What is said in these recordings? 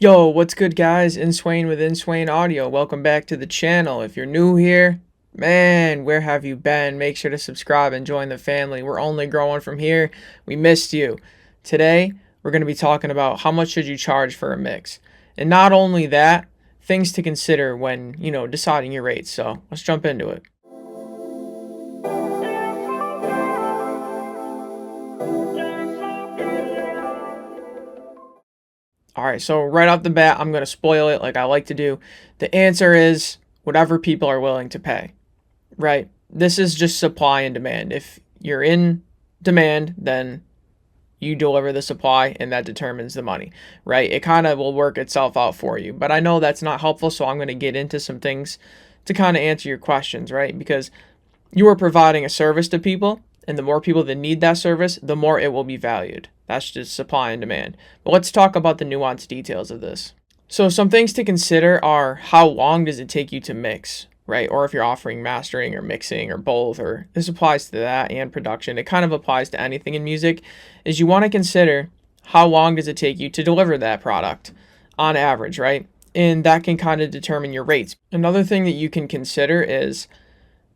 Yo, what's good, guys? Inswain with Inswain Audio. Welcome back to the channel. If you're new here, man, where have you been? Make sure to subscribe and join the family. We're only growing from here. We missed you. Today, we're going to be talking about how much should you charge for a mix. And not only that, things to consider when, deciding your rates. So let's jump into it. All right, so right off the bat, I'm going to spoil it like I like to do. The answer is whatever people are willing to pay, right? This is just supply and demand. If you're in demand, then you deliver the supply and that determines the money, right? It kind of will work itself out for you. But I know that's not helpful, so I'm going to get into some things to kind of answer your questions, right? Because you are providing a service to people, and the more people that need that service, the more it will be valued. That's just supply and demand. But let's talk about the nuanced details of this. So some things to consider are how long does it take you to mix, right? Or if you're offering mastering or mixing or both, or this applies to that and production. It kind of applies to anything in music, is you want to consider how long does it take you to deliver that product on average, right? And that can kind of determine your rates. Another thing that you can consider is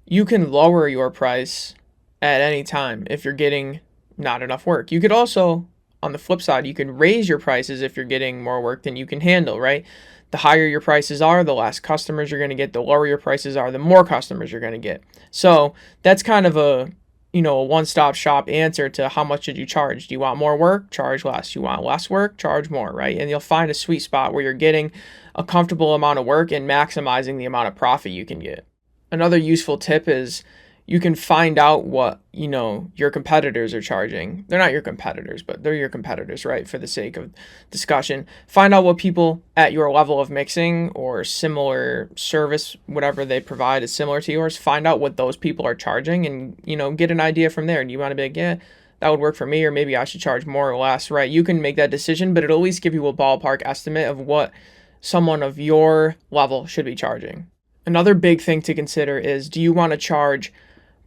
you can lower your price at any time if you're getting not enough work. You could also, on the flip side, you can raise your prices if you're getting more work than you can handle, right? The higher your prices are, the less customers you're going to get. The lower your prices are, the more customers you're going to get. So that's kind of a one-stop shop answer to how much should you charge. Do you want more work? Charge less. You want less work? Charge more, right? And you'll find a sweet spot where you're getting a comfortable amount of work and maximizing the amount of profit you can get. Another useful tip is you can find out what, your competitors are charging. They're not your competitors, but they're your competitors, right? For the sake of discussion, find out what people at your level of mixing or similar service, whatever they provide is similar to yours. Find out what those people are charging and, get an idea from there. Do you want to be like, yeah, that would work for me, or maybe I should charge more or less, right? You can make that decision, but it'll at least give you a ballpark estimate of what someone of your level should be charging. Another big thing to consider is, do you want to charge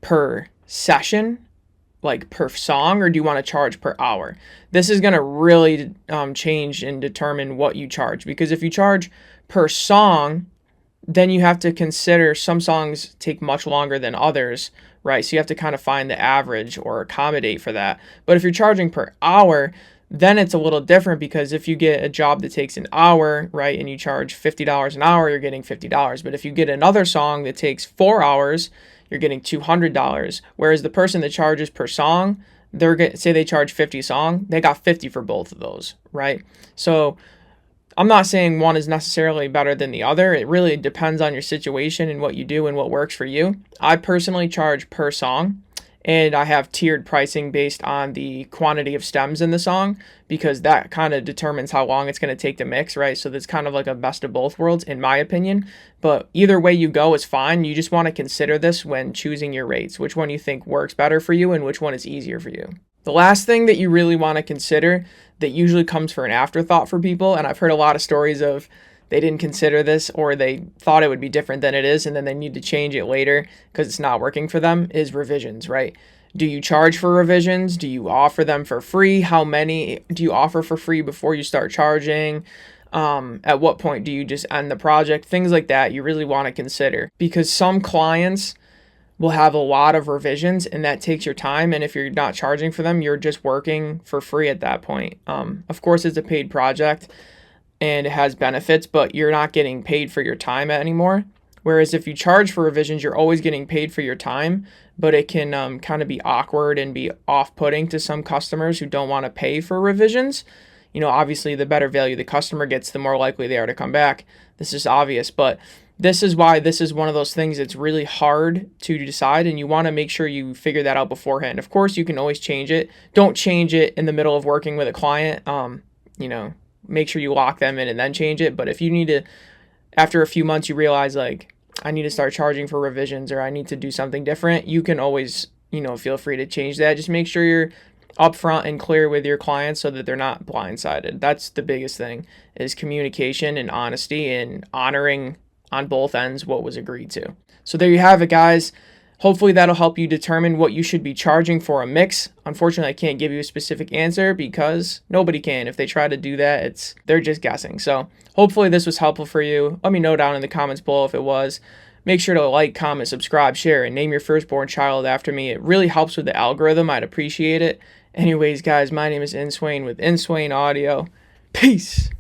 per session, like per song, or do you want to charge per hour? This is going to really change and determine what you charge, because if you charge per song, then you have to consider some songs take much longer than others, right? So you have to kind of find the average or accommodate for that. But if you're charging per hour, then it's a little different, because if you get a job that takes an hour, right, and you charge $50 an hour, you're getting $50. But if you get another song that takes 4 hours, you're getting $200. Whereas the person that charges per song, say they charge 50 song, they got 50 for both of those, right? So I'm not saying one is necessarily better than the other. It really depends on your situation and what you do and what works for you. I personally charge per song, and I have tiered pricing based on the quantity of stems in the song, because that kind of determines how long it's going to take to mix, right? So that's kind of like a best of both worlds, in my opinion. But either way you go is fine. You just want to consider this when choosing your rates, which one you think works better for you and which one is easier for you. The last thing that you really want to consider that usually comes for an afterthought for people, and I've heard a lot of stories of they didn't consider this, or they thought it would be different than it is, and then they need to change it later because it's not working for them, is revisions, right? Do you charge for revisions? Do you offer them for free? How many do you offer for free before you start charging? At what point do you just end the project? Things like that you really want to consider, because some clients will have a lot of revisions and that takes your time. And if you're not charging for them, you're just working for free at that point. Of course, it's a paid project and it has benefits, but you're not getting paid for your time anymore. Whereas if you charge for revisions, you're always getting paid for your time, but it can kind of be awkward and be off-putting to some customers who don't want to pay for revisions. Obviously the better value the customer gets, the more likely they are to come back. This is obvious, but this is why this is one of those things that's really hard to decide, and you want to make sure you figure that out beforehand. Of course, you can always change it. Don't change it in the middle of working with a client. Make sure you lock them in and then change it. But if you need to, after a few months, you realize like, I need to start charging for revisions, or I need to do something different, you can always, feel free to change that. Just make sure you're upfront and clear with your clients so that they're not blindsided. That's the biggest thing, is communication and honesty and honoring on both ends what was agreed to. So there you have it, guys. Hopefully that'll help you determine what you should be charging for a mix. Unfortunately, I can't give you a specific answer because nobody can. If they try to do that, they're just guessing. So hopefully this was helpful for you. Let me know down in the comments below if it was. Make sure to like, comment, subscribe, share, and name your firstborn child after me. It really helps with the algorithm. I'd appreciate it. Anyways, guys, my name is Inswain with Inswain Audio. Peace.